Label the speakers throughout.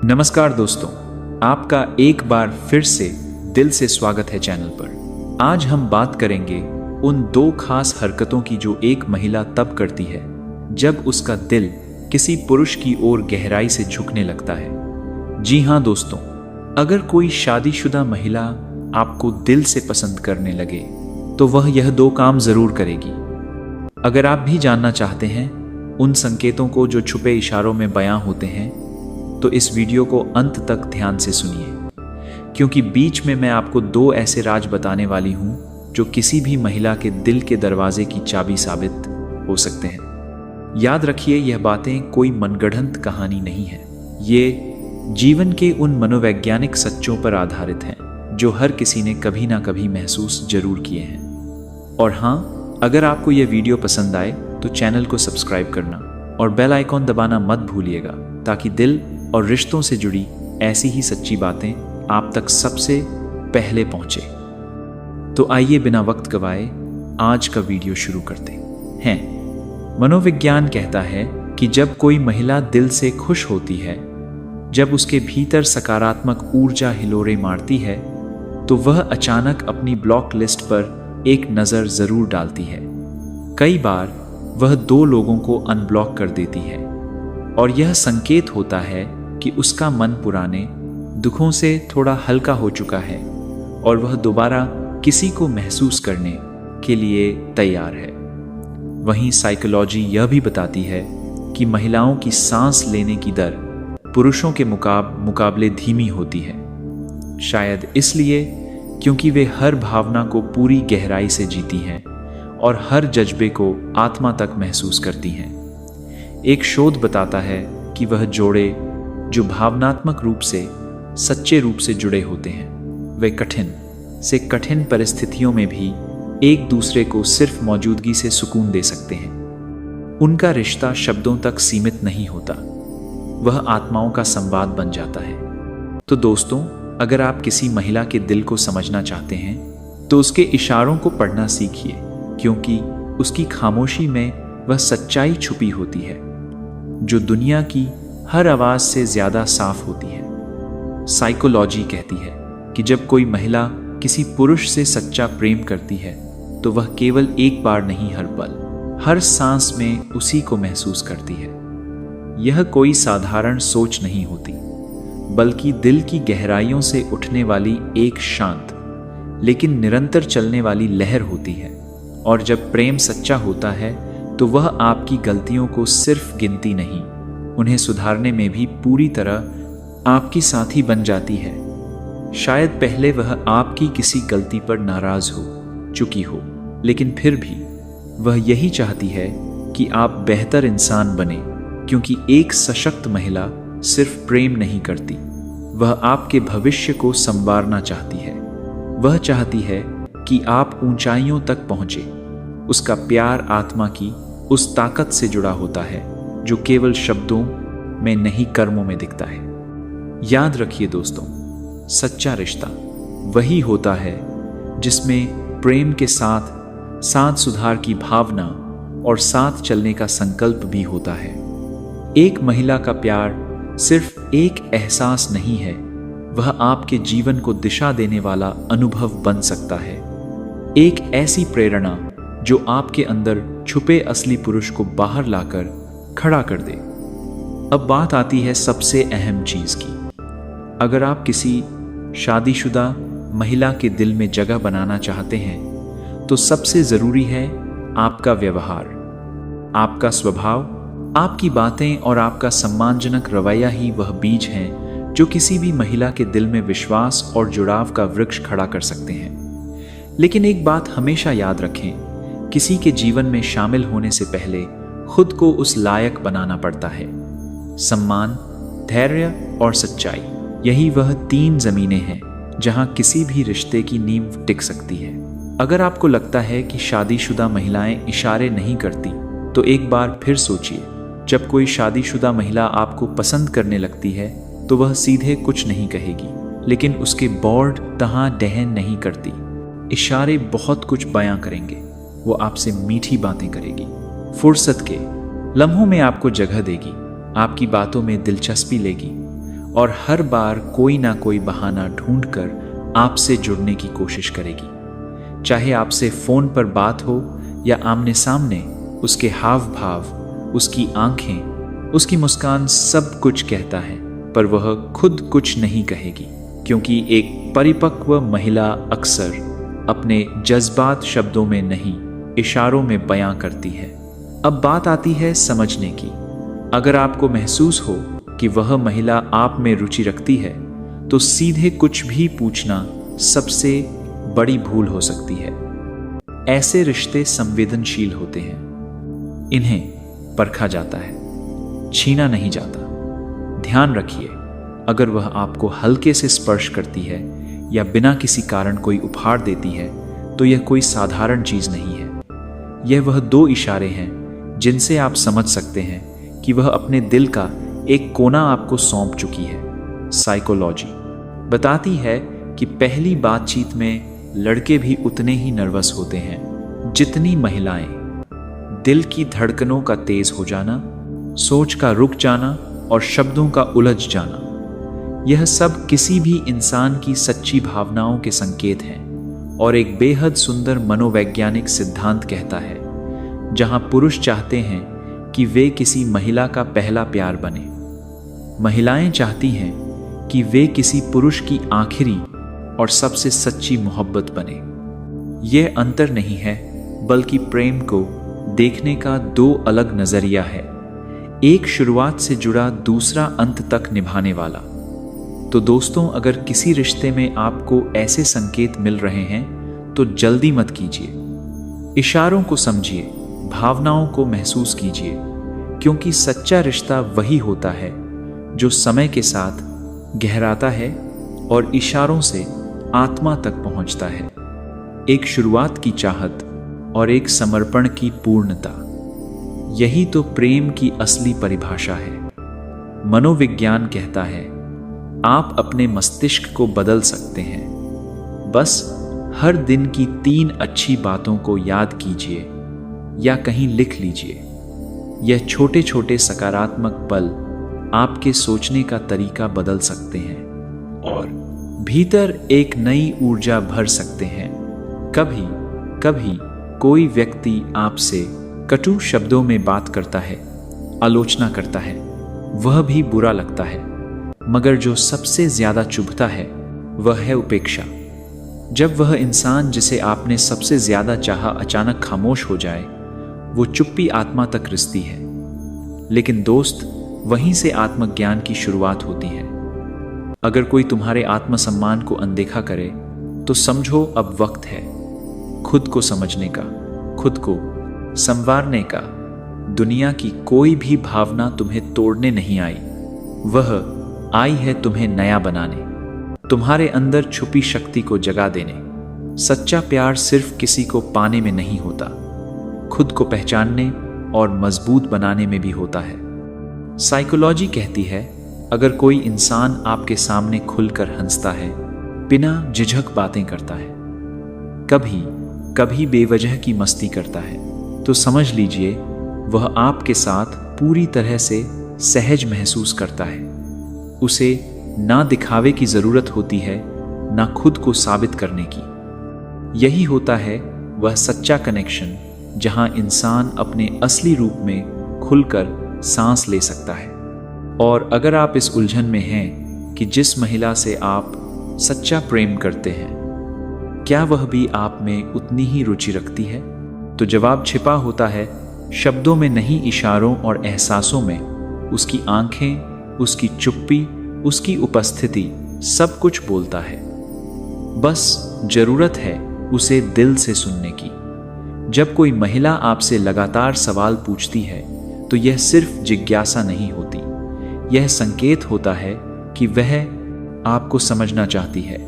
Speaker 1: नमस्कार दोस्तों, आपका एक बार फिर से दिल से स्वागत है चैनल पर। आज हम बात करेंगे उन दो खास हरकतों की जो एक महिला तब करती है जब उसका दिल किसी पुरुष की ओर गहराई से झुकने लगता है। जी हाँ दोस्तों, अगर कोई शादीशुदा महिला आपको दिल से पसंद करने लगे तो वह यह दो काम जरूर करेगी। अगर आप भी जानना चाहते हैं उन संकेतों को जो छुपे इशारों में बयां होते हैं तो इस वीडियो को अंत तक ध्यान से सुनिए, क्योंकि बीच में मैं आपको दो ऐसे राज बताने वाली हूं जो किसी भी महिला के दिल के दरवाजे की चाबी साबित हो सकते हैं। याद रखिए, यह बातें कोई मनगढ़ंत कहानी नहीं है। ये जीवन के उन मनोवैज्ञानिक सच्चों पर आधारित हैं जो हर किसी ने कभी ना कभी महसूस जरूर किए हैं। और हाँ, अगर आपको यह वीडियो पसंद आए तो चैनल को सब्सक्राइब करना और बेल आइकॉन दबाना मत भूलिएगा, ताकि दिल और रिश्तों से जुड़ी ऐसी ही सच्ची बातें आप तक सबसे पहले पहुंचे। तो आइए बिना वक्त गवाए आज का वीडियो शुरू करते हैं। मनोविज्ञान कहता है कि जब कोई महिला दिल से खुश होती है, जब उसके भीतर सकारात्मक ऊर्जा हिलोरे मारती है, तो वह अचानक अपनी ब्लॉक लिस्ट पर एक नज़र जरूर डालती है। कई बार वह दो लोगों को अनब्लॉक कर देती है और यह संकेत होता है कि उसका मन पुराने दुखों से थोड़ा हल्का हो चुका है और वह दोबारा किसी को महसूस करने के लिए तैयार है। वहीं साइकोलॉजी यह भी बताती है कि महिलाओं की सांस लेने की दर पुरुषों के मुकाबले धीमी होती है, शायद इसलिए क्योंकि वे हर भावना को पूरी गहराई से जीती हैं और हर जज्बे को आत्मा तक महसूस करती हैं। एक शोध बताता है कि वह जोड़े जो भावनात्मक रूप से सच्चे रूप से जुड़े होते हैं, वे कठिन से कठिन परिस्थितियों में भी एक दूसरे को सिर्फ मौजूदगी से सुकून दे सकते हैं। उनका रिश्ता शब्दों तक सीमित नहीं होता, वह आत्माओं का संवाद बन जाता है। तो दोस्तों, अगर आप किसी महिला के दिल को समझना चाहते हैं तो उसके इशारों को पढ़ना सीखिए, क्योंकि उसकी खामोशी में वह सच्चाई छुपी होती है जो दुनिया की हर आवाज से ज्यादा साफ होती है। साइकोलॉजी कहती है कि जब कोई महिला किसी पुरुष से सच्चा प्रेम करती है तो वह केवल एक बार नहीं, हर पल, हर सांस में उसी को महसूस करती है। यह कोई साधारण सोच नहीं होती, बल्कि दिल की गहराइयों से उठने वाली एक शांत लेकिन निरंतर चलने वाली लहर होती है। और जब प्रेम सच्चा होता है तो वह आपकी गलतियों को सिर्फ गिनती नहीं, उन्हें सुधारने में भी पूरी तरह आपकी साथी बन जाती है। शायद पहले वह आपकी किसी गलती पर नाराज हो चुकी हो, लेकिन फिर भी वह यही चाहती है कि आप बेहतर इंसान बने, क्योंकि एक सशक्त महिला सिर्फ प्रेम नहीं करती, वह आपके भविष्य को संवारना चाहती है। वह चाहती है कि आप ऊंचाइयों तक पहुंचे। उसका प्यार आत्मा की उस ताकत से जुड़ा होता है जो केवल शब्दों में नहीं, कर्मों में दिखता है। याद रखिए दोस्तों, सच्चा रिश्ता वही होता है जिसमें प्रेम के साथ साथ सुधार की भावना और साथ चलने का संकल्प भी होता है। एक महिला का प्यार सिर्फ एक एहसास नहीं है, वह आपके जीवन को दिशा देने वाला अनुभव बन सकता है। एक ऐसी प्रेरणा जो आपके अंदर छुपे असली पुरुष को बाहर लाकर खड़ा कर दे। अब बात आती है सबसे अहम चीज की। अगर आप किसी शादीशुदा महिला के दिल में जगह बनाना चाहते हैं तो सबसे जरूरी है आपका व्यवहार, आपका स्वभाव, आपकी बातें और आपका सम्मानजनक रवैया ही वह बीज हैं जो किसी भी महिला के दिल में विश्वास और जुड़ाव का वृक्ष खड़ा कर सकते हैं। लेकिन एक बात हमेशा याद रखें, किसी के जीवन में शामिल होने से पहले खुद को उस लायक बनाना पड़ता है। सम्मान, धैर्य और सच्चाई, यही वह तीन जमीनें हैं जहां किसी भी रिश्ते की नींव टिक सकती है। अगर आपको लगता है कि शादीशुदा महिलाएं इशारे नहीं करती, तो एक बार फिर सोचिए। जब कोई शादीशुदा महिला आपको पसंद करने लगती है तो वह सीधे कुछ नहीं कहेगी, लेकिन उसके बोर्ड तहां दहन नहीं करती। इशारे बहुत कुछ बयां करेंगे। वो आपसे मीठी बातें करेगी, फुर्सत के लम्हों में आपको जगह देगी, आपकी बातों में दिलचस्पी लेगी और हर बार कोई ना कोई बहाना ढूंढकर आपसे जुड़ने की कोशिश करेगी। चाहे आपसे फोन पर बात हो या आमने सामने, उसके हाव भाव, उसकी आंखें, उसकी मुस्कान सब कुछ कहता है, पर वह खुद कुछ नहीं कहेगी, क्योंकि एक परिपक्व महिला अक्सर अपने जज्बात शब्दों में नहीं, इशारों में बयां करती है। अब बात आती है समझने की। अगर आपको महसूस हो कि वह महिला आप में रुचि रखती है, तो सीधे कुछ भी पूछना सबसे बड़ी भूल हो सकती है। ऐसे रिश्ते संवेदनशील होते हैं, इन्हें परखा जाता है, छीना नहीं जाता। ध्यान रखिए, अगर वह आपको हल्के से स्पर्श करती है या बिना किसी कारण कोई उपहार देती है, तो यह कोई साधारण चीज नहीं है। यह वह 2 इशारे हैं जिनसे आप समझ सकते हैं कि वह अपने दिल का एक कोना आपको सौंप चुकी है। साइकोलॉजी बताती है कि पहली बातचीत में लड़के भी उतने ही नर्वस होते हैं जितनी महिलाएं। दिल की धड़कनों का तेज हो जाना, सोच का रुक जाना और शब्दों का उलझ जाना, यह सब किसी भी इंसान की सच्ची भावनाओं के संकेत हैं। और एक बेहद सुंदर मनोवैज्ञानिक सिद्धांत कहता है, जहां पुरुष चाहते हैं कि वे किसी महिला का पहला प्यार बने, महिलाएं चाहती हैं कि वे किसी पुरुष की आखिरी और सबसे सच्ची मोहब्बत बने। यह अंतर नहीं है, बल्कि प्रेम को देखने का 2 अलग नजरिया है, एक शुरुआत से जुड़ा, दूसरा अंत तक निभाने वाला। तो दोस्तों, अगर किसी रिश्ते में आपको ऐसे संकेत मिल रहे हैं तो जल्दी मत कीजिए। इशारों को समझिए, भावनाओं को महसूस कीजिए, क्योंकि सच्चा रिश्ता वही होता है जो समय के साथ गहराता है और इशारों से आत्मा तक पहुंचता है। एक शुरुआत की चाहत और एक समर्पण की पूर्णता, यही तो प्रेम की असली परिभाषा है। मनोविज्ञान कहता है, आप अपने मस्तिष्क को बदल सकते हैं। बस हर दिन की 3 अच्छी बातों को याद कीजिए या कहीं लिख लीजिए। यह छोटे छोटे सकारात्मक पल आपके सोचने का तरीका बदल सकते हैं और भीतर एक नई ऊर्जा भर सकते हैं। कभी कभी कोई व्यक्ति आपसे कटु शब्दों में बात करता है, आलोचना करता है, वह भी बुरा लगता है, मगर जो सबसे ज्यादा चुभता है वह है उपेक्षा। जब वह इंसान जिसे आपने सबसे ज्यादा चाहा अचानक खामोश हो जाए, वो चुप्पी आत्मा तक रिसती है। लेकिन दोस्त, वहीं से आत्मज्ञान की शुरुआत होती है। अगर कोई तुम्हारे आत्मसम्मान को अनदेखा करे, तो समझो अब वक्त है खुद को समझने का, खुद को संवारने का। दुनिया की कोई भी भावना तुम्हें तोड़ने नहीं आई, वह आई है तुम्हें नया बनाने, तुम्हारे अंदर छुपी शक्ति को जगा देने। सच्चा प्यार सिर्फ किसी को पाने में नहीं होता, खुद को पहचानने और मजबूत बनाने में भी होता है। साइकोलॉजी कहती है, अगर कोई इंसान आपके सामने खुलकर हंसता है, बिना झिझक बातें करता है, कभी कभी बेवजह की मस्ती करता है, तो समझ लीजिए वह आपके साथ पूरी तरह से सहज महसूस करता है। उसे ना दिखावे की जरूरत होती है, ना खुद को साबित करने की। यही होता है वह सच्चा कनेक्शन, जहां इंसान अपने असली रूप में खुलकर सांस ले सकता है। और अगर आप इस उलझन में हैं कि जिस महिला से आप सच्चा प्रेम करते हैं, क्या वह भी आप में उतनी ही रुचि रखती है, तो जवाब छिपा होता है शब्दों में नहीं, इशारों और एहसासों में। उसकी आंखें, उसकी चुप्पी, उसकी उपस्थिति सब कुछ बोलता है। बस जरूरत है उसे दिल से सुनने की। जब कोई महिला आपसे लगातार सवाल पूछती है, तो यह सिर्फ जिज्ञासा नहीं होती, यह संकेत होता है कि वह आपको समझना चाहती है।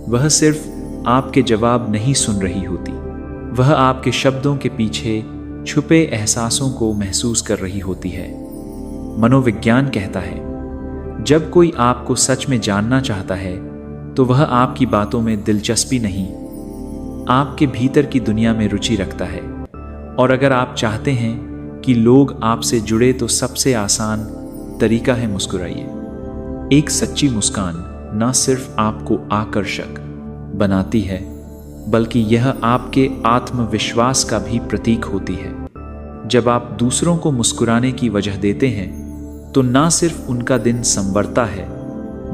Speaker 1: वह सिर्फ आपके जवाब नहीं सुन रही होती, वह आपके शब्दों के पीछे छुपे एहसासों को महसूस कर रही होती है। मनोविज्ञान कहता है, जब कोई आपको सच में जानना चाहता है, तो वह आपकी बातों में दिलचस्पी नहीं, आपके भीतर की दुनिया में रुचि रखता है। और अगर आप चाहते हैं कि लोग आपसे जुड़े, तो सबसे आसान तरीका है मुस्कुराइए। एक सच्ची मुस्कान ना सिर्फ आपको आकर्षक बनाती है, बल्कि यह आपके आत्मविश्वास का भी प्रतीक होती है। जब आप दूसरों को मुस्कुराने की वजह देते हैं तो ना सिर्फ उनका दिन संवरता है,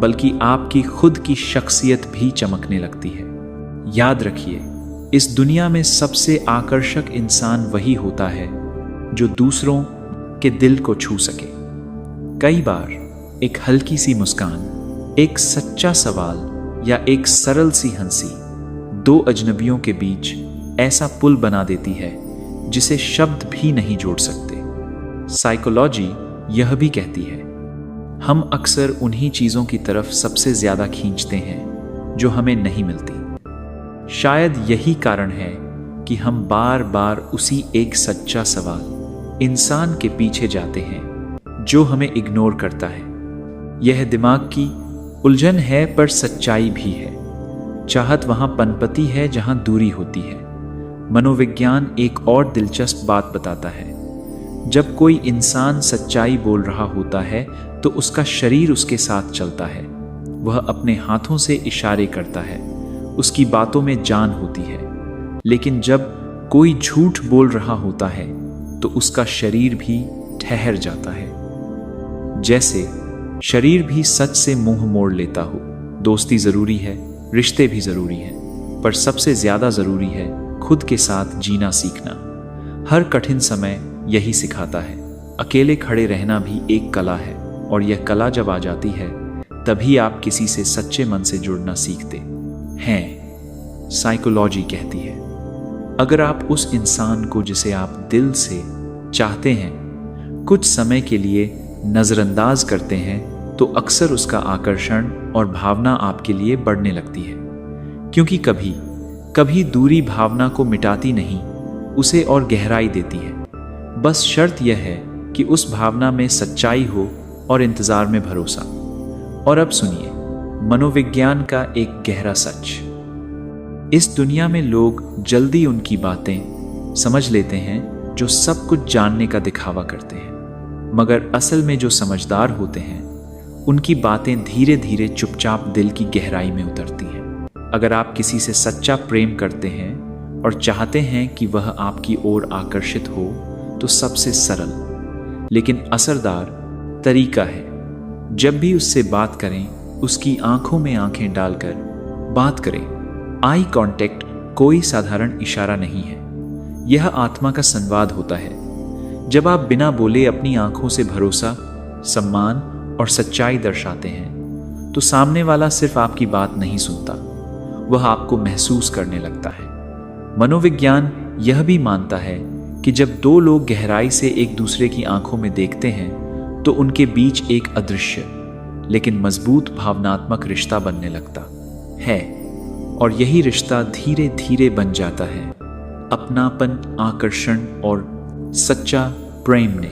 Speaker 1: बल्कि आपकी खुद की शख्सियत भी चमकने लगती है। याद रखिए, इस दुनिया में सबसे आकर्षक इंसान वही होता है जो दूसरों के दिल को छू सके। कई बार एक हल्की सी मुस्कान, एक सच्चा सवाल या एक सरल सी हंसी दो अजनबियों के बीच ऐसा पुल बना देती है जिसे शब्द भी नहीं जोड़ सकते। साइकोलॉजी यह भी कहती है, हम अक्सर उन्हीं चीज़ों की तरफ सबसे ज़्यादा खींचते हैं जो हमें नहीं मिलती। शायद यही कारण है कि हम बार बार उसी एक सच्चा सवाल, इंसान के पीछे जाते हैं जो हमें इग्नोर करता है। यह दिमाग की उलझन है, पर सच्चाई भी है। चाहत वहाँ पनपती है जहाँ दूरी होती है। मनोविज्ञान एक और दिलचस्प बात बताता है, जब कोई इंसान सच्चाई बोल रहा होता है तो उसका शरीर उसके साथ चलता है। वह अपने हाथों से इशारे करता है, उसकी बातों में जान होती है। लेकिन जब कोई झूठ बोल रहा होता है तो उसका शरीर भी ठहर जाता है, जैसे शरीर भी सच से मुंह मोड़ लेता हो। दोस्ती जरूरी है, रिश्ते भी जरूरी हैं, पर सबसे ज्यादा जरूरी है खुद के साथ जीना सीखना। हर कठिन समय यही सिखाता है। अकेले खड़े रहना भी एक कला है, और यह कला जब आ जाती है तभी आप किसी से सच्चे मन से जुड़ना सीखते हैं। साइकोलॉजी कहती है, अगर आप उस इंसान को जिसे आप दिल से चाहते हैं कुछ समय के लिए नज़रअंदाज करते हैं तो अक्सर उसका आकर्षण और भावना आपके लिए बढ़ने लगती है। क्योंकि कभी कभी दूरी भावना को मिटाती नहीं, उसे और गहराई देती है। बस शर्त यह है कि उस भावना में सच्चाई हो और इंतजार में भरोसा। और अब सुनिए मनोविज्ञान का एक गहरा सच। इस दुनिया में लोग जल्दी उनकी बातें समझ लेते हैं जो सब कुछ जानने का दिखावा करते हैं, मगर असल में जो समझदार होते हैं उनकी बातें धीरे धीरे चुपचाप दिल की गहराई में उतरती हैं। अगर आप किसी से सच्चा प्रेम करते हैं और चाहते हैं कि वह आपकी ओर आकर्षित हो, तो सबसे सरल लेकिन असरदार तरीका है, जब भी उससे बात करें उसकी आंखों में आंखें डालकर बात करें। आई कांटेक्ट कोई साधारण इशारा नहीं है, यह आत्मा का संवाद होता है। जब आप बिना बोले अपनी आंखों से भरोसा, सम्मान और सच्चाई दर्शाते हैं तो सामने वाला सिर्फ आपकी बात नहीं सुनता, वह आपको महसूस करने लगता है। मनोविज्ञान यह भी मानता है कि जब दो लोग गहराई से एक दूसरे की आंखों में देखते हैं तो उनके बीच एक अदृश्य लेकिन मजबूत भावनात्मक रिश्ता बनने लगता है, और यही रिश्ता धीरे धीरे बन जाता है अपनापन, आकर्षण और सच्चा प्रेम ने।